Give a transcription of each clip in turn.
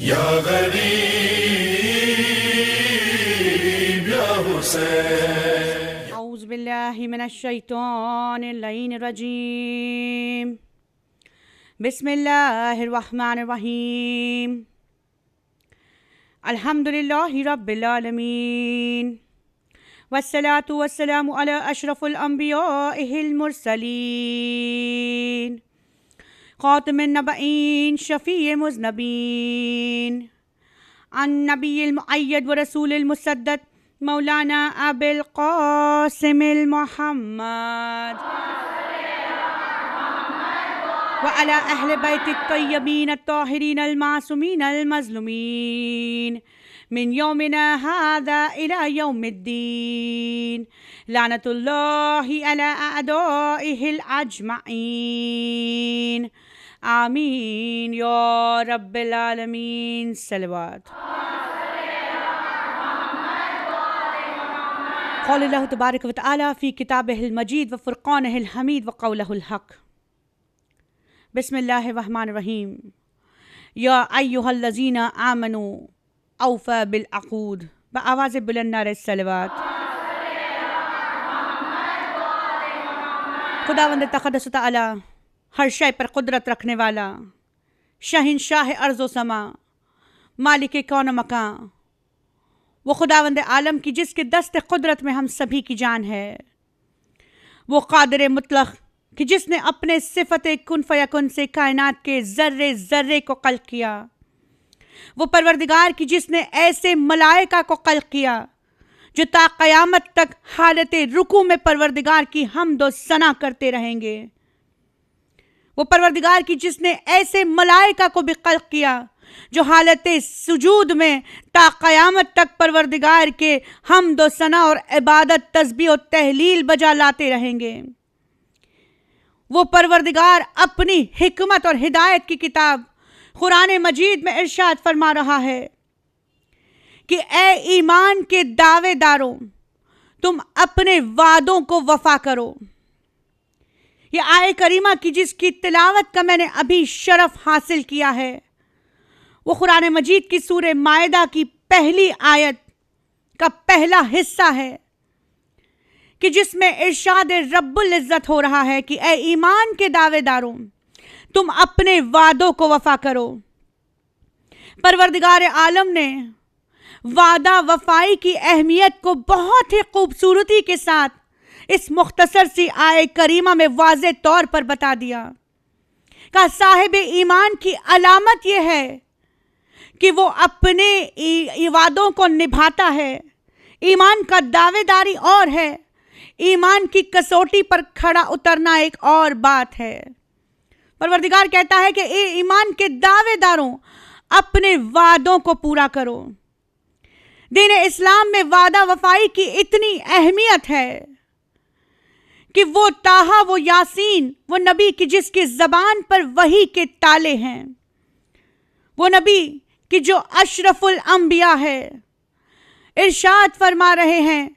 या गरीब या हुसैन। औज़ु बिल्लाहि मिनश्शैतानिर्रजीम। बिस्मिल्लाहिर्रहमानिर्रहीम। अल्हम्दुलिल्लाहि रब्बिल आलमीन वस्सलातु वस्सलामु अला अशरफुल अंबियाइल मुरसलीन खातिमुन नबीयीन शफीए मुज़नबीन अन्नबिय्यिल मुअय्यद व रसूलिल मुसद्दद मौलाना अबुल क़ासिमिल मुहम्मद व अला अहले बैतित तय्यबीन अत्ताहिरीन अल मासूमीन अल मज़लूमीन मिन यौमिना हाज़ा इला यौमिद्दीन लानतुल्लाहि अला अअदाइहिल अजमईन आमीन या रब्बिल आलमीन। सलवात। क़ौलुल्लाह तबारक व तआला फ़ी किताबिहिल मजीद व फ़ुरक़ानिहिल हमीद व क़ौलुहुल हक़। बिस्मिल्लाहिर्रहमानिर्रहीम। या अय्युहल्लज़ीना आमनू औफ़ा बिल अक़ूद। बआवाज़ बुलंद नारे सलवात। खुदावंद तक़द्दस तआला हर शय पर कुदरत रखने वाला, शहंशाह अर्ज़ व समा, मालिक कौन मकां, वो खुदावंद आलम की जिसके दस्त कुदरत में हम सभी की जान है, वो क़ादिर मुतलक़ कि जिसने अपने सिफ़त कुन फ़यकुन से कायनात के ज़र्रे ज़र्रे को क़ल्क़ किया, वो परवरदिगार की जिसने ऐसे मलाइका को क़ल्क़ किया जो ता क़यामत तक हालत रुकू में परवरदिगार की हम्द व सना करते रहेंगे, वो परवरदिगार की जिसने ऐसे मलाइका को भी क़ल्क़ किया जो हालत सुजूद में ता क़यामत तक परवरदिगार के हम्द व सना और इबादत तस्बीह और तहलील बजा लाते रहेंगे। वो परवरदिगार अपनी हिकमत और हिदायत की किताब कुरान मजीद में इरशाद फरमा रहा है कि ए ईमान के दावेदारों, तुम अपने वादों को वफा करो। ये आय करीमा की जिसकी तिलावत का मैंने अभी शरफ हासिल किया है, वो कुरान मजीद की सूरह मायदा की पहली आयत का पहला हिस्सा है कि जिसमें इरशाद रब्बुल इज़्ज़त हो रहा है कि ए ईमान के दावेदारों, तुम अपने वादों को वफा करो। परवरदिगार आलम ने वादा वफाई की अहमियत को बहुत ही खूबसूरती के साथ इस मुख्तसर सी आय करीमा में वाज़े तौर पर बता दिया। कहा साहिब ईमान की अलामत यह है कि वो अपने वादों को निभाता है। ईमान का दावेदारी और है, ईमान की कसौटी पर खड़ा उतरना एक और बात है। परवरदिगार कहता है कि ए ईमान के दावेदारों, अपने वादों को पूरा करो। दीन इस्लाम में वादा वफाई की इतनी अहमियत है कि वो ताहा, वो यासीन, वो नबी की जिसकी ज़बान पर वही के ताले हैं, वो नबी कि जो अशरफुल अंबिया है, इरशाद फरमा रहे हैं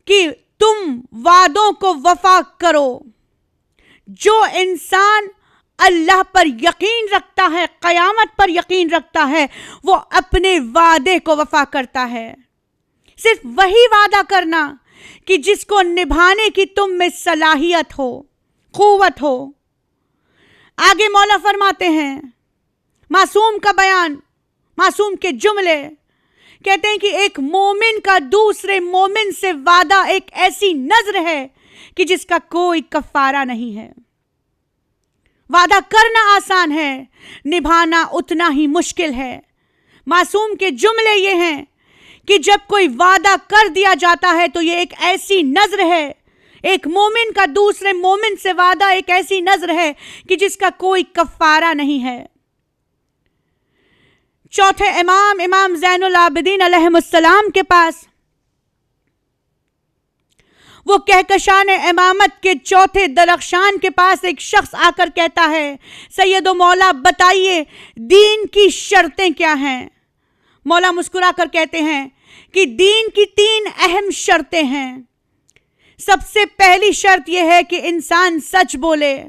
कि तुम वादों को वफा करो। जो इंसान अल्लाह पर यकीन रखता है, क़यामत पर यकीन रखता है, वो अपने वादे को वफा करता है। सिर्फ वही वादा करना कि जिसको निभाने की तुम में सलाहियत हो, क़ुव्वत हो। आगे मौला फरमाते हैं, मासूम का बयान, मासूम के जुमले कहते हैं कि एक मोमिन का दूसरे मोमिन से वादा एक ऐसी नज़र है कि जिसका कोई कफ़ारा नहीं है। वादा करना आसान है, निभाना उतना ही मुश्किल है। मासूम के जुमले ये हैं कि जब कोई वादा कर दिया जाता है तो ये एक ऐसी नज़र है, एक मोमिन का दूसरे मोमिन से वादा एक ऐसी नज़र है कि जिसका कोई कफ़ारा नहीं है। चौथे इमाम ज़ैनुल आबिदीन अलैहिस्सलाम के पास वो कहकशान इमामत के चौथे दरख्शान के पास एक शख्स आकर कहता है, सैयदो मौला बताइए दीन की शर्तें क्या हैं। मौला मुस्कुरा कर कहते हैं कि दीन की 3 अहम शर्तें हैं। सबसे पहली शर्त यह है कि इंसान सच बोले,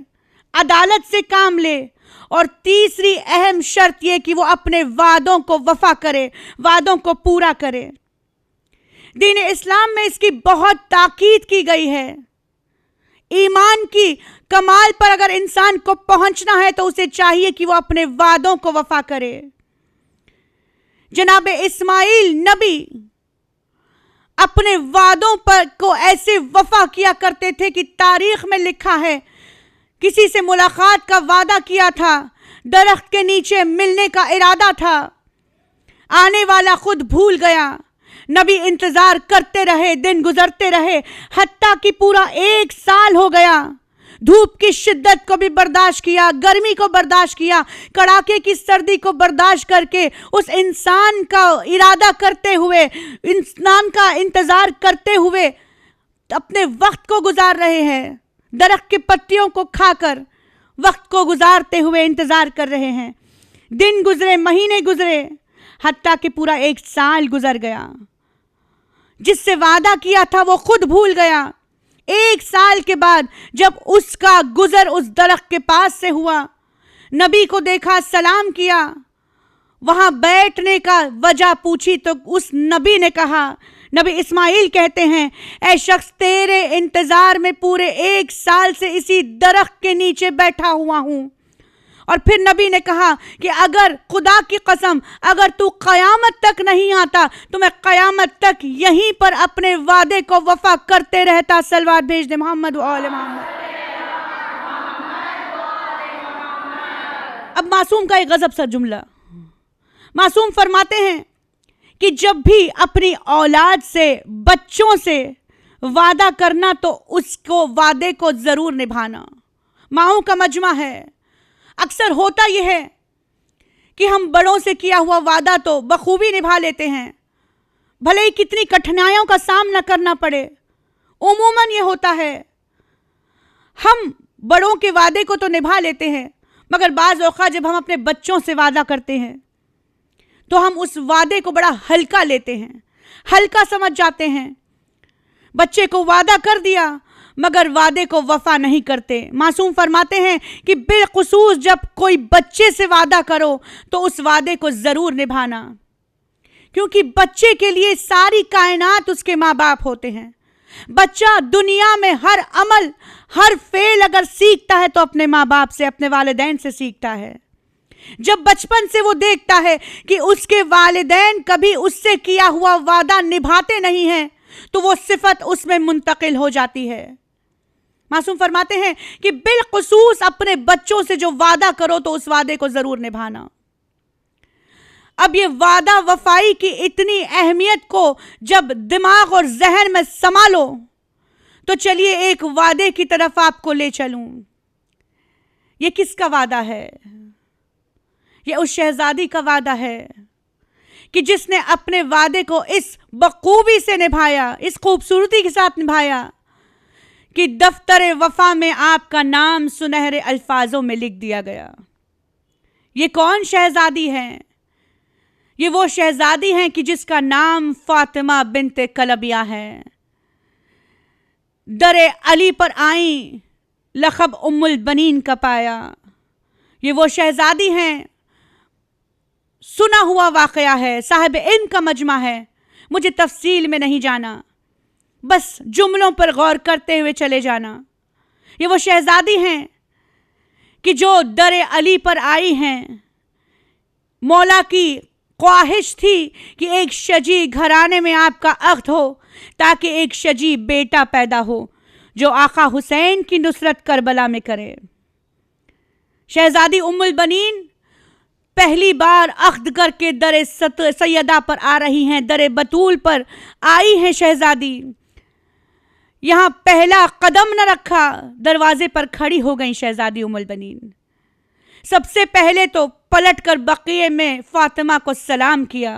अदालत से काम ले और तीसरी अहम शर्त यह कि वो अपने वादों को वफा करे, वादों को पूरा करे। दीन इस्लाम में इसकी बहुत ताकीद की गई है। ईमान की कमाल पर अगर इंसान को पहुंचना है तो उसे चाहिए कि वो अपने वादों को वफा करे। जनाब इस्माइल नबी अपने वादों पर को ऐसे वफा किया करते थे कि तारीख में लिखा है, किसी से मुलाकात का वादा किया था, दरख्त के नीचे मिलने का इरादा था, आने वाला खुद भूल गया। नबी इंतजार करते रहे, दिन गुजरते रहे, हत्ता कि पूरा 1 साल हो गया। धूप की शिद्दत को भी बर्दाश्त किया, गर्मी को बर्दाश्त किया, कड़ाके की सर्दी को बर्दाश्त करके उस इंसान का इरादा करते हुए, इंसान का इंतजार करते हुए अपने वक्त को गुजार रहे हैं। दरख्त के पत्तियों को खाकर वक्त को गुजारते हुए इंतजार कर रहे हैं। दिन गुजरे, महीने गुजरे, हत्ता कि पूरा 1 साल गुजर गया। जिससे वादा किया था वो खुद भूल गया। 1 साल के बाद जब उसका गुजर उस दरख्त के पास से हुआ, नबी को देखा, सलाम किया, वहां बैठने का वजह पूछी तो उस नबी ने कहा, नबी इस्माइल कहते हैं, ऐ शख्स तेरे इंतजार में पूरे 1 साल से इसी दरख्त के नीचे बैठा हुआ हूं। और फिर नबी ने कहा कि अगर खुदा की कसम अगर तू क़यामत तक नहीं आता तो मैं क़यामत तक यहीं पर अपने वादे को वफा करते रहता। सलवात भेज दे मोहम्मद व आले मोहम्मद। अब मासूम का एक गजब सा जुमला। मासूम फरमाते हैं कि जब भी अपनी औलाद से, बच्चों से वादा करना तो उसको वादे को जरूर निभाना। माओं का मजमा है। अक्सर होता यह है कि हम बड़ों से किया हुआ वादा तो बखूबी निभा लेते हैं, भले ही कितनी कठिनाइयों का सामना करना पड़े। उमूमन यह होता है, हम बड़ों के वादे को तो निभा लेते हैं, मगर बाज़ औक़ात जब हम अपने बच्चों से वादा करते हैं तो हम उस वादे को बड़ा हल्का लेते हैं, हल्का समझ जाते हैं। बच्चे को वादा कर दिया मगर वादे को वफा नहीं करते। मासूम फरमाते हैं कि बिलखुसूस जब कोई बच्चे से वादा करो तो उस वादे को ज़रूर निभाना, क्योंकि बच्चे के लिए सारी कायनात उसके माँ बाप होते हैं। बच्चा दुनिया में हर अमल, हर फेल अगर सीखता है तो अपने माँ बाप से, अपने वालिदैन से सीखता है। जब बचपन से वो देखता है कि उसके वालिदैन कभी उससे किया हुआ वादा निभाते नहीं हैं तो वो सिफत उसमें मुंतकिल हो जाती है। मासूम फरमाते हैं कि बिलखुसूस अपने बच्चों से जो वादा करो तो उस वादे को जरूर निभाना। अब ये वादा वफाई की इतनी अहमियत को जब दिमाग और जहन में संभालो तो चलिए एक वादे की तरफ आपको ले चलूं। ये किसका वादा है? ये उस शहजादी का वादा है कि जिसने अपने वादे को इस बखूबी से निभाया, इस खूबसूरती के साथ निभाया कि दफ्तर वफा में आपका नाम सुनहरे अल्फाजों में लिख दिया गया। ये कौन शहजादी है? ये वो शहजादी हैं कि जिसका नाम फातिमा बिनते कलबिया है। दरे अली पर आई, लक़ब उम्मुल बनीन का पाया। ये वो शहजादी हैं, सुना हुआ वाक़या है, साहिब इल्म का मजमा है, मुझे तफसील में नहीं जाना, बस जुमलों पर गौर करते हुए चले जाना। ये वो शहजादी हैं कि जो दर अली पर आई हैं। मौला की ख्वाहिश थी कि एक शजी घराने में आपका अख्द हो ताकि एक शजी बेटा पैदा हो जो आका हुसैन की नुसरत करबला में करे। शहजादी उम्मुल बनीन पहली बार अख्द करके दर सैयदा पर आ रही हैं, दर बतूल पर आई हैं शहजादी। यहाँ पहला कदम न रखा, दरवाजे पर खड़ी हो गई शहजादी उम्मुल बनीन। सबसे पहले तो पलटकर बक़िए में फातिमा को सलाम किया।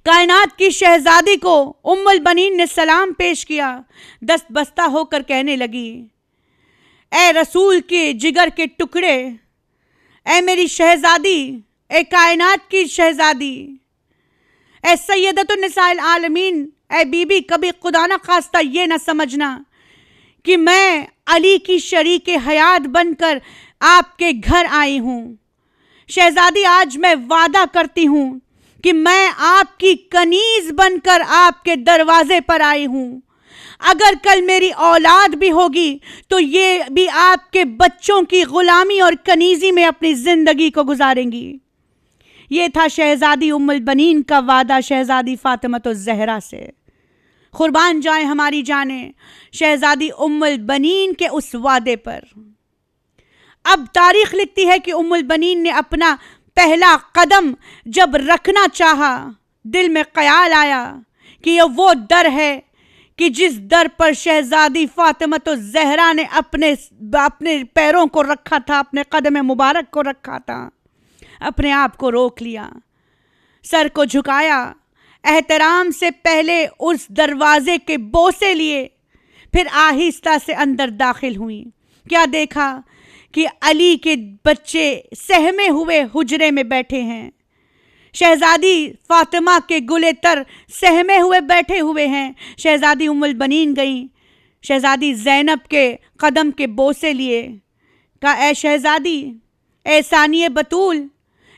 कायनात की शहजादी को उम्मुल बनीन ने सलाम पेश किया। दस्त बस्ता होकर कहने लगी, ए रसूल के जिगर के टुकड़े, ए मेरी शहजादी, ए कायनात की शहजादी, ए सैयदतुन निसाइल आलमीन, ए बीबी, कभी खुदा न खास्ता ये न समझना कि मैं अली की शरीक हयात बनकर आपके घर आई हूं। शहजादी, आज मैं वादा करती हूं कि मैं आपकी कनीज बनकर आपके दरवाजे पर आई हूं। अगर कल मेरी औलाद भी होगी तो ये भी आपके बच्चों की गुलामी और कनीजी में अपनी जिंदगी को गुजारेंगी। ये था शहजादी उम्मुल बनीन का वादा शहजादी फातिमतुज़ ज़हरा से। कुर्बान जाए हमारी जानें शहजादी उम्मुल बनीन के उस वादे पर। अब तारीख लिखती है कि उम्मुल बनीन ने अपना पहला कदम जब रखना चाहा, दिल में ख्याल आया कि यह वो दर है कि जिस दर पर शहजादी फातिमतुज़ ज़हरा ने अपने पैरों को रखा था, अपने कदम मुबारक को रखा था। अपने आप को रोक लिया, सर को झुकाया, एहतराम से पहले उस दरवाजे के बोसे लिए, फिर आहिस्ता से अंदर दाखिल हुई। क्या देखा कि अली के बच्चे सहमे हुए हुजरे में बैठे हैं। शहजादी फातिमा के गुलेतर सहमे हुए बैठे हुए हैं। शहजादी उम्मुल बनीन गई, शहजादी ज़ैनब के कदम के बोसे लिए, कहा, ए शहजादी, ए सानिए बतूल,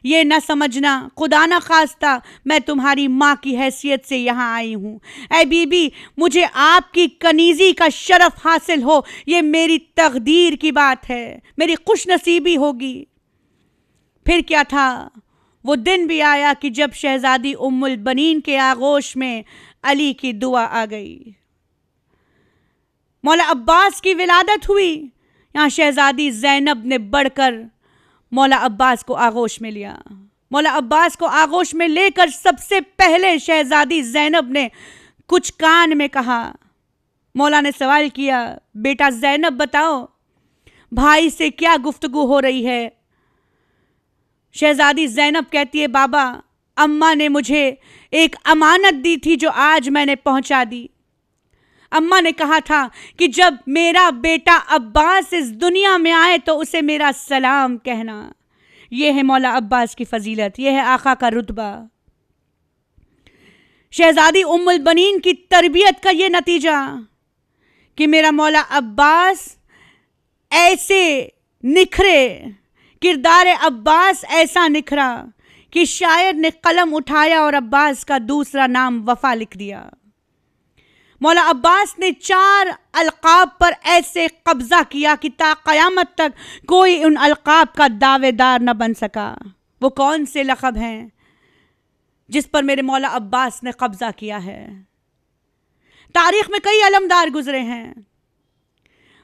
ये न समझना खुदा न खास्ता मैं तुम्हारी माँ की हैसियत से यहाँ आई हूँ। ऐ बीबी, मुझे आपकी कनीज़ी का शरफ़ हासिल हो, ये मेरी तकदीर की बात है, मेरी खुशनसीबी होगी। फिर क्या था, वो दिन भी आया कि जब शहजादी उम्मुल बनीन के आगोश में अली की दुआ आ गई। मौला अब्बास की विलादत हुई। यहाँ शहजादी ज़ैनब ने बढ़कर मौला अब्बास को आगोश में लिया। मौला अब्बास को आगोश में लेकर सबसे पहले शहजादी ज़ैनब ने कुछ कान में कहा। मौला ने सवाल किया, बेटा ज़ैनब बताओ, भाई से क्या गुफ्तगू हो रही है? शहजादी ज़ैनब कहती है, बाबा, अम्मा ने मुझे एक अमानत दी थी जो आज मैंने पहुंचा दी। अम्मा ने कहा था कि जब मेरा बेटा अब्बास इस दुनिया में आए तो उसे मेरा सलाम कहना। यह है मौला अब्बास की फजीलत, यह है आका का रुतबा। शहजादी उम्मुल बनीन की तरबियत का यह नतीजा कि मेरा मौला अब्बास ऐसे निखरे, किरदार अब्बास ऐसा निखरा कि शायर ने कलम उठाया और अब्बास का दूसरा नाम वफा लिख दिया। मौला अब्बास ने 4 अलकाब पर ऐसे कब्जा किया कि ता क़यामत तक कोई उन अलकाब का दावेदार न बन सका। वो कौन से लक़ब हैं जिस पर मेरे मौला अब्बास ने कब्जा किया है? तारीख में कई अलमदार गुजरे हैं,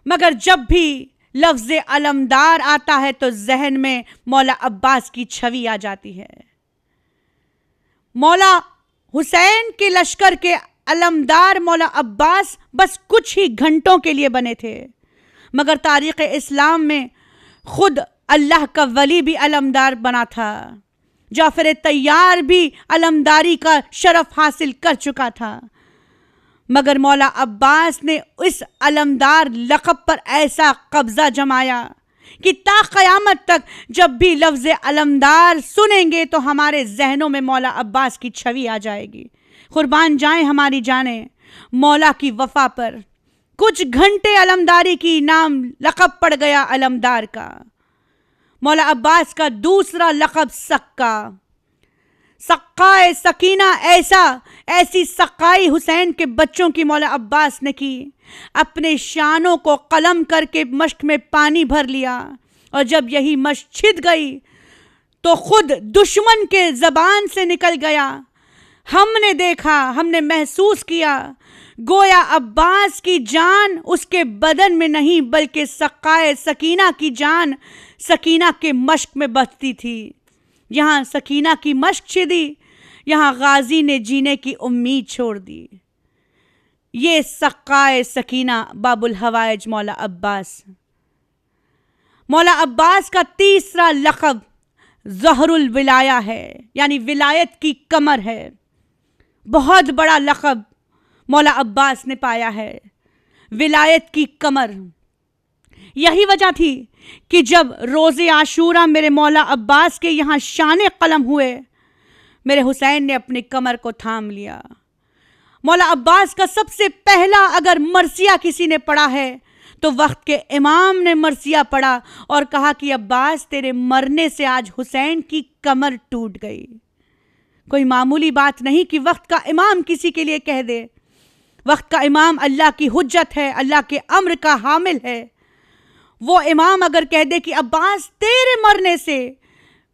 मगर जब भी लफ्ज़ अलमदार आता है तो जहन में मौला अब्बास की छवि आ जाती है। मौला हुसैन के लश्कर के अलमदार मौला अब्बास बस कुछ ही घंटों के लिए बने थे, मगर तारीख़ इस्लाम में खुद अल्लाह का वली भी अलमदार बना था। जाफ़र तैयार भी अलमदारी का शरफ़ हासिल कर चुका था, मगर मौला अब्बास ने इस अलमदार लक़ब पर ऐसा कब्ज़ा जमाया कि ता क़यामत तक जब भी लफ्ज़ अलमदार सुनेंगे तो हमारे जहनों में मौला अब्बास की छवि आ जाएगी। कुर्बान जाएं हमारी जानें मौला की वफ़ा पर। कुछ घंटे अलमदारी की नाम लक़ब पड़ गया अलमदार का। मौला अब्बास का दूसरा लक़ब सक्का, सक्काए सकीना, ऐसी सक्काई हुसैन के बच्चों की मौला अब्बास ने की। अपने शानों को कलम करके मश्क में पानी भर लिया, और जब यही मश्क छिद गई तो खुद दुश्मन के ज़बान से निकल गया। हमने देखा, हमने महसूस किया, गोया अब्बास की जान उसके बदन में नहीं बल्कि सक्काए सकीना की जान सकीना के मश्क में बसती थी। यहाँ सकीना की मश्क छिदी, यहाँ गाजी ने जीने की उम्मीद छोड़ दी। ये सक्काए सकीना बाबुल हवाइज मौला अब्बास। मौला अब्बास का तीसरा लक़ब ज़हरुल विलाया है, यानी विलायत की कमर है। बहुत बड़ा लक़ब मौला अब्बास ने पाया है, विलायत की कमर। यही वजह थी कि जब रोज़े आशूरा मेरे मौला अब्बास के यहाँ शान कलम हुए, मेरे हुसैन ने अपनी कमर को थाम लिया। मौला अब्बास का सबसे पहला अगर मरसिया किसी ने पढ़ा है तो वक्त के इमाम ने मरसिया पढ़ा और कहा कि अब्बास, तेरे मरने से आज हुसैन की कमर टूट गई। कोई मामूली बात नहीं कि वक्त का इमाम किसी के लिए कह दे। वक्त का इमाम अल्लाह की हुज्जत है, अल्लाह के अम्र का हामिल है। वो इमाम अगर कह दे कि अब्बास, तेरे मरने से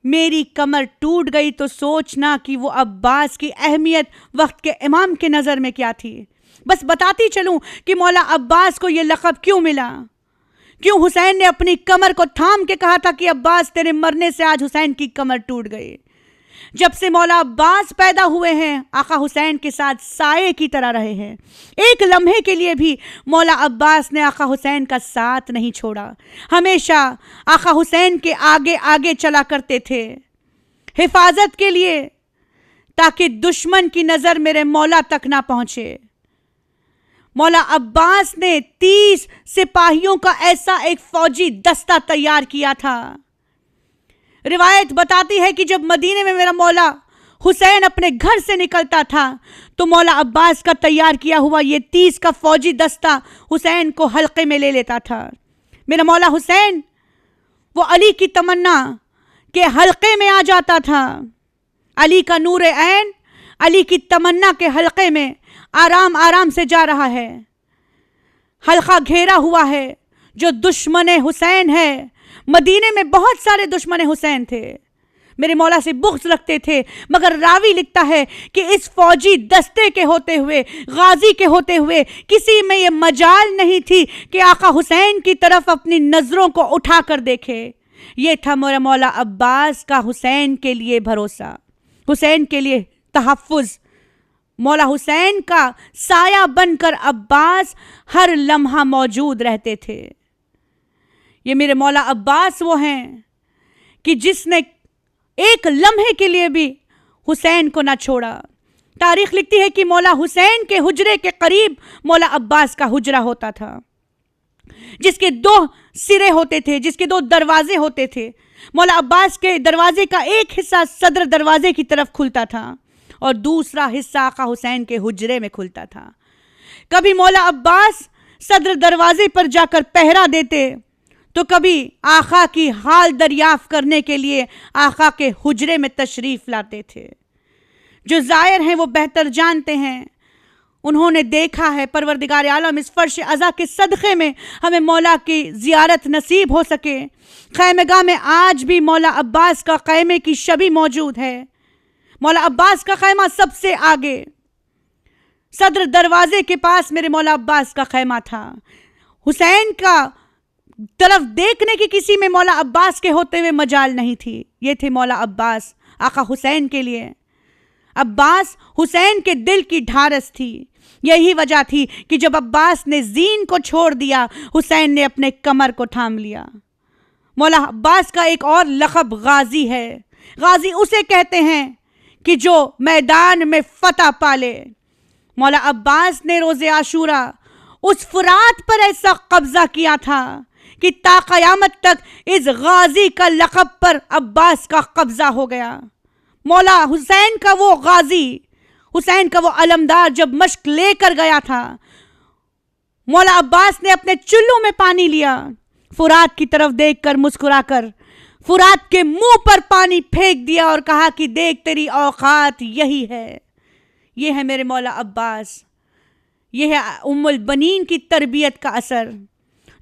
मेरी कमर टूट गई, तो सोचना कि वो अब्बास की अहमियत वक्त के इमाम के नज़र में क्या थी। बस बताती चलूं कि मौला अब्बास को ये लक़ब क्यों मिला, क्यों हुसैन ने अपनी कमर को थाम के कहा था कि अब्बास, तेरे मरने से आज हुसैन की कमर टूट गई। जब से मौला अब्बास पैदा हुए हैं, आका हुसैन के साथ साये की तरह रहे हैं। एक लम्हे के लिए भी मौला अब्बास ने आका हुसैन का साथ नहीं छोड़ा। हमेशा आका हुसैन के आगे आगे चला करते थे, हिफाजत के लिए, ताकि दुश्मन की नज़र मेरे मौला तक ना पहुंचे। मौला अब्बास ने 30 सिपाहियों का ऐसा एक फौजी दस्ता तैयार किया था। रिवायत बताती है कि जब मदीने में मेरा मौला हुसैन अपने घर से निकलता था, तो मौला अब्बास का तैयार किया हुआ ये 30 का फौजी दस्ता हुसैन को हल्के में ले लेता था। मेरा मौला हुसैन वो अली की तमन्ना के हल्के में आ जाता था। अली का नूर ऐन अली की तमन्ना के हल्के में आराम आराम से जा रहा है। हल्का घेरा हुआ है। जो दुश्मन हुसैन है, मदीने में बहुत सारे दुश्मन हुसैन थे, मेरे मौला से बुग़्ज़ रखते थे, मगर रावी लिखता है कि इस फौजी दस्ते के होते हुए, गाजी के होते हुए, किसी में ये मजाल नहीं थी कि आका हुसैन की तरफ अपनी नज़रों को उठा कर देखे। ये था मेरा मौला अब्बास का हुसैन के लिए भरोसा, हुसैन के लिए तहफ़्फ़ुज़। मौला हुसैन का साया बनकर अब्बास हर लम्हा मौजूद रहते थे। ये मेरे मौला अब्बास वो हैं कि जिसने एक लम्हे के लिए भी हुसैन को ना छोड़ा। तारीख लिखती है कि मौला हुसैन के हुजरे के करीब मौला अब्बास का हुजरा होता था, जिसके 2 सिरे होते थे, जिसके 2 दरवाजे होते थे। मौला अब्बास के दरवाजे का एक हिस्सा सदर दरवाजे की तरफ खुलता था और दूसरा हिस्सा आका हुसैन के हुजरे में खुलता था। कभी मौला अब्बास सदर दरवाजे पर जाकर पहरा देते, तो कभी आका की हाल दरियाफ्त करने के लिए आका के हुजरे में तशरीफ़ लाते थे। जो ज़ाहिर हैं वो बेहतर जानते हैं, उन्होंने देखा है। परवरदिगार आलम इस फर्श अज़ा के सदक़े में हमें मौला की ज़ियारत नसीब हो सके। खैमेगाह में आज भी मौला अब्बास का ख़ैमे की शबी मौजूद है। मौला अब्बास का खैमा सबसे आगे, सदर दरवाजे के पास मेरे मौला अब्बास का खैमा था। हुसैन का तरफ देखने की किसी में मौला अब्बास के होते हुए मजाल नहीं थी। ये थे मौला अब्बास आका हुसैन के लिए। अब्बास हुसैन के दिल की ढारस थी। यही वजह थी कि जब अब्बास ने जीन को छोड़ दिया, हुसैन ने अपने कमर को थाम लिया। मौला अब्बास का एक और लक़ब गाजी है। गाजी उसे कहते हैं कि जो मैदान में फतह पाले। मौला अब्बास ने रोज़े आशूरा उस फुरात पर ऐसा कब्जा किया था कि ता क़यामत तक इस गाजी का लक़ब पर अब्बास का कब्जा हो गया। मौला हुसैन का वो गाजी, हुसैन का वो अलमदार जब मश्क लेकर गया था, मौला अब्बास ने अपने चुल्लू में पानी लिया, फुरात की तरफ देखकर मुस्कुराकर फुरात के मुंह पर पानी फेंक दिया और कहा कि देख तेरी औकात यही है। ये है मेरे मौला अब्बास, ये है उम्मुल बनीन की तरबियत का असर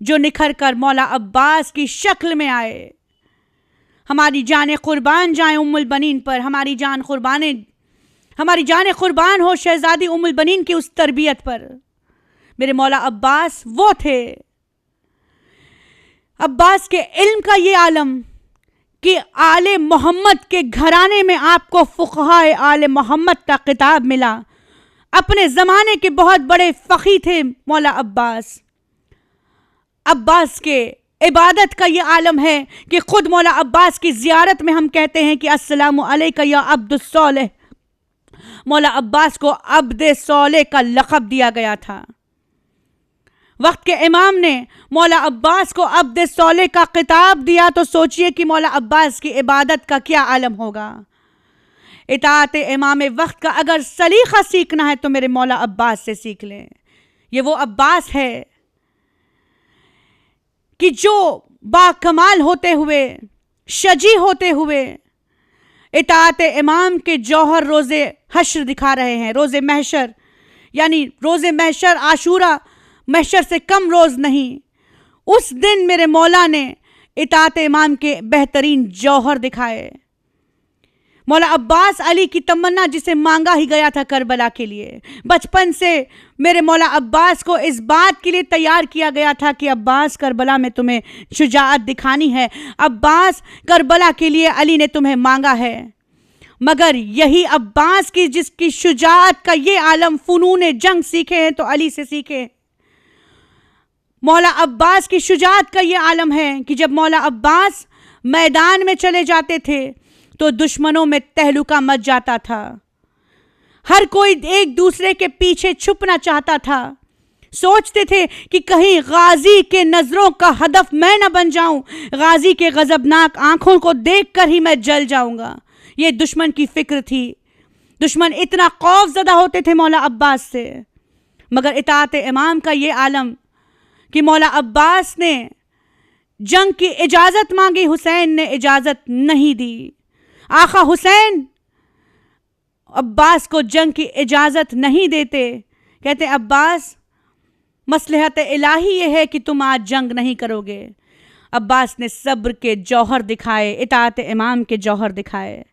जो निखर कर मौला अब्बास की शक्ल में आए। हमारी जान कुर्बान जाए उम्मुल बनीन पर, हमारी जान कुर्बान हो शहजादी उम्मुल बनीन की उस तरबियत पर। मेरे मौला अब्बास वो थे। अब्बास के इल्म का ये आलम कि आले मोहम्मद के घराने में आपको फुक़हाए आले मोहम्मद का खिताब मिला। अपने ज़माने के बहुत बड़े फ़क़ी थे मौला अब्बास। अब्बास के इबादत का ये आलम है कि ख़ुद मौला अब्बास की ज़ियारत में हम कहते हैं कि अस्सलामु अलैका या अब्दुस सौलेह। मौला अब्बास को अब्दे सौलेह का लक़ब दिया गया था। वक्त के इमाम ने मौला अब्बास को अब्दे सौलेह का खिताब दिया, तो सोचिए कि मौला अब्बास की इबादत का क्या आलम होगा। इताअत इमाम वक्त का अगर सलीक़ा सीखना है तो मेरे मौला अब्बास से सीख लें। ये वो अब्बास है कि जो बाकमाल होते हुए, शजी होते हुए इताअत इमाम के जौहर रोज़े हश्र दिखा रहे हैं, रोज़े महशर, यानी रोज़े महशर आशूरा महशर से कम रोज़ नहीं। उस दिन मेरे मौला ने इताअत इमाम के बेहतरीन जौहर दिखाए। मौला अब्बास अली की तमन्ना जिसे मांगा ही गया था करबला के लिए, बचपन से मेरे मौला अब्बास को इस बात के लिए तैयार किया गया था कि अब्बास करबला में तुम्हें शुजाअत दिखानी है, अब्बास करबला के लिए अली ने तुम्हें मांगा है। मगर यही अब्बास की जिसकी शुजाअत का ये आलम फ़ुनून जंग सीखे हैं तो अली से सीखे। मौला अब्बास की शुजाअत का ये आलम है कि जब मौला अब्बास मैदान में चले जाते थे तो दुश्मनों में तहलुका मच जाता था। हर कोई एक दूसरे के पीछे छुपना चाहता था। सोचते थे कि कहीं गाजी के नजरों का हदफ मैं न बन जाऊं, गाजी के गजबनाक आंखों को देखकर ही मैं जल जाऊंगा। ये दुश्मन की फिक्र थी। दुश्मन इतना खौफजदा होते थे मौला अब्बास से। मगर इताअत इमाम का ये आलम कि मौला अब्बास ने जंग की इजाज़त मांगी, हुसैन ने इजाज़त नहीं दी। आका हुसैन अब्बास को जंग की इजाज़त नहीं देते। कहते अब्बास, मसलहत इलाही ये है कि तुम आज जंग नहीं करोगे। अब्बास ने सब्र के जौहर दिखाए, इताअत इमाम के जौहर दिखाए।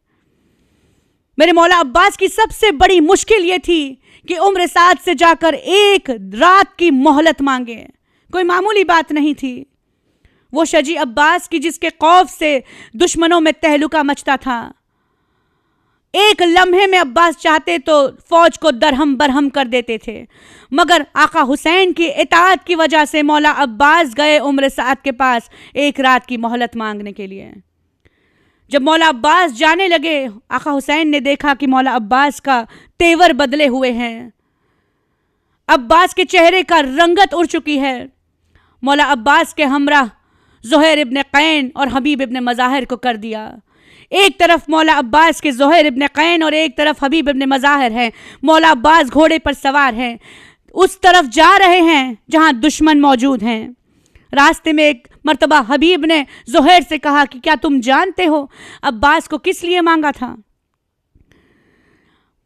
मेरे मौला अब्बास की सबसे बड़ी मुश्किल ये थी कि उम्र साद से जाकर एक रात की मोहलत मांगे। कोई मामूली बात नहीं थी। वो शजी अब्बास की जिसके खौफ से दुश्मनों में तहलुका मचता था। एक लम्हे में अब्बास चाहते तो फौज को दरहम बरहम कर देते थे। मगर आका हुसैन की इताअत की वजह से मौला अब्बास गए उम्र साद के पास एक रात की मोहलत मांगने के लिए। जब मौला अब्बास जाने लगे, आका हुसैन ने देखा कि मौला अब्बास का तेवर बदले हुए हैं, अब्बास के चेहरे का रंगत उड़ चुकी है। मौला अब्बास के हमरा ज़ुहैर इब्न कैन और हबीब इब्न मज़ाहिर को कर दिया। एक तरफ मौला अब्बास के ज़ुहैर इब्न कैन और एक तरफ हबीब इब्न मज़ाहिर हैं। मौला अब्बास घोड़े पर सवार हैं, उस तरफ जा रहे हैं जहां दुश्मन मौजूद हैं। रास्ते में एक मर्तबा हबीब ने ज़ुहैर से कहा कि क्या तुम जानते हो अब्बास को किस लिए मांगा था?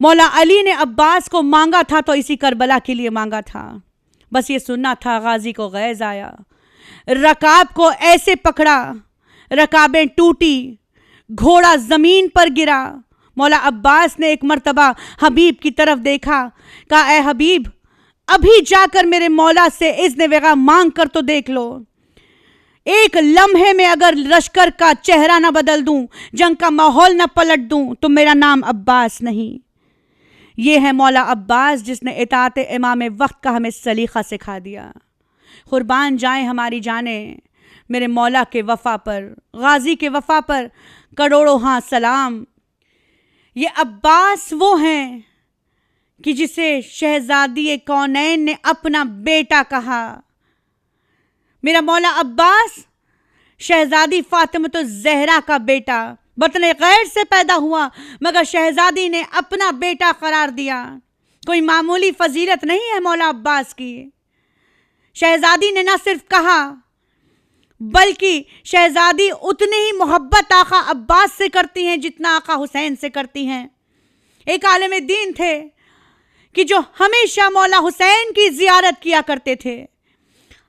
मौला अली ने अब्बास को मांगा था तो इसी करबला के लिए मांगा था। बस ये सुनना था, गाजी को गैज़ आया, रकाब को ऐसे पकड़ा, रकाबें टूटी, घोड़ा जमीन पर गिरा। मौला अब्बास ने एक मर्तबा हबीब की तरफ देखा, कहा ए हबीब, अभी जाकर मेरे मौला से इज़्न वग़ैरह मांग कर तो देख लो। एक लम्हे में अगर लश्कर का चेहरा न बदल दूं, जंग का माहौल न पलट दूं, तो मेरा नाम अब्बास नहीं। ये है मौला अब्बास जिसने इताअत इमाम वक्त का हमें सलीक़ा सिखा दिया। कुर्बान जाएं हमारी जाने मेरे मौला के वफ़ा पर, गाजी के वफ़ा पर करोड़ों हाँ सलाम। ये अब्बास वो हैं कि जिसे शहजादी कौनैन ने अपना बेटा कहा। मेरा मौला अब्बास शहजादी फातिमा ज़हरा का बेटा, बतने गैर से पैदा हुआ मगर शहजादी ने अपना बेटा करार दिया। कोई मामूली फजीलत नहीं है मौला अब्बास की। शहजादी ने न सिर्फ कहा बल्कि शहजादी उतनी ही मोहब्बत आका अब्बास से करती हैं जितना आका हुसैन से करती हैं। एक आलिम दीन थे कि जो हमेशा मौला हुसैन की ज़ियारत किया करते थे।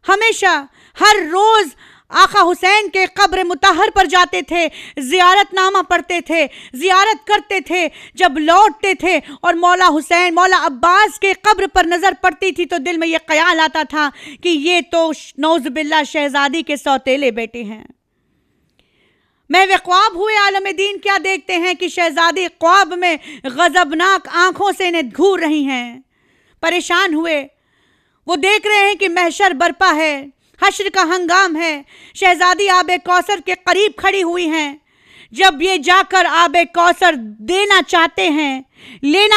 हमेशा हर रोज़ आका हुसैन के कब्र मुतहर पर जाते थे, ज़ियारतनामा पढ़ते थे, ज़ियारत करते थे। जब लौटते थे और मौला हुसैन, मौला अब्बास के कब्र पर नज़र पड़ती थी तो दिल में यह ख्याल आता था कि ये तो नौज़ बिल्लाह शहजादी के सौतेले बेटे हैं। मैं वे ख्वाब हुए आलम दीन क्या देखते हैं कि शहजादी ख्वाब में गज़बनाक आँखों से इन्हें घूर रही हैं। परेशान हुए, वो देख रहे हैं कि महशर बरपा है, हश्र का हंगाम है। शहजादी आबे कौसर के करीब खड़ी हुई हैं। जब ये जाकर आबे कौसर लेना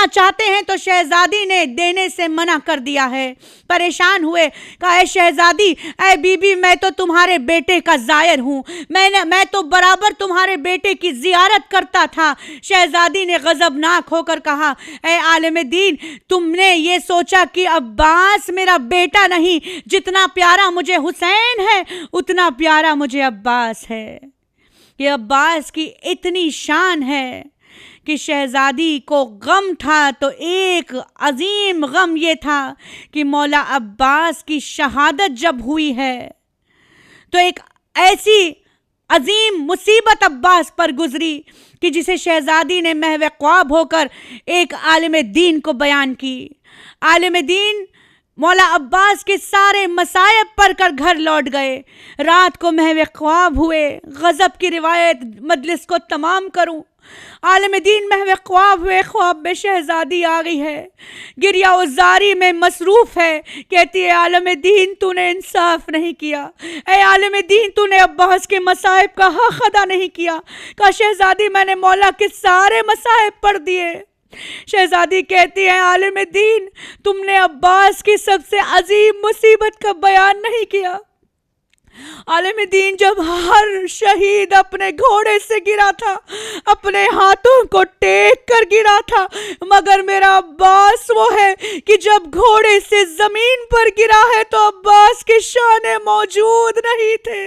चाहते हैं तो शहजादी ने देने से मना कर दिया है। परेशान हुए, कहा ऐ शहजादी, ऐ बीबी, मैं तो तुम्हारे बेटे का जायर हूँ, मैं तो बराबर तुम्हारे बेटे की जियारत करता था। शहजादी ने गजबनाक होकर कहा, ऐ आलिम दीन, तुमने ये सोचा कि अब्बास मेरा बेटा नहीं, जितना प्यारा मुझे हुसैन है उतना प्यारा मुझे अब्बास है। ये अब्बास की इतनी शान है कि शहजादी को गम था तो एक अजीम गम ये था कि मौला अब्बास की शहादत जब हुई है तो एक ऐसी अजीम मुसीबत अब्बास पर गुजरी कि जिसे शहजादी ने महव ख्वाब होकर एक आलिम दीन को बयान की। आलिम दीन मौला अब्बास के सारे मसायब पढ़कर घर लौट गए। रात को महव ख्वाब हुए। गजब की रिवायत मजलिस को तमाम करूं। आलिम दीन महव ख्वाब हुए। ख्वाब में शहजादी आ गई है, गिरिया उजारी में मसरूफ है। कहती है, आलिम दीन तूने इंसाफ नहीं किया, ऐ आलिम दीन तूने अब्बास के मसाइब का हक अदा नहीं किया। कहा शहजादी, मैंने मौला के सारे मसाइब पढ़ दिए। शहजादी कहती है, आलिम दीन तुमने अब्बास की सबसे अजीम मुसीबत का बयान नहीं किया। आलिम दीन, जब हर शहीद अपने घोड़े से गिरा था, अपने हाथों को टेक कर गिरा था, मगर मेरा अब्बास वो है कि जब घोड़े से जमीन पर गिरा है तो अब्बास के शाने मौजूद नहीं थे।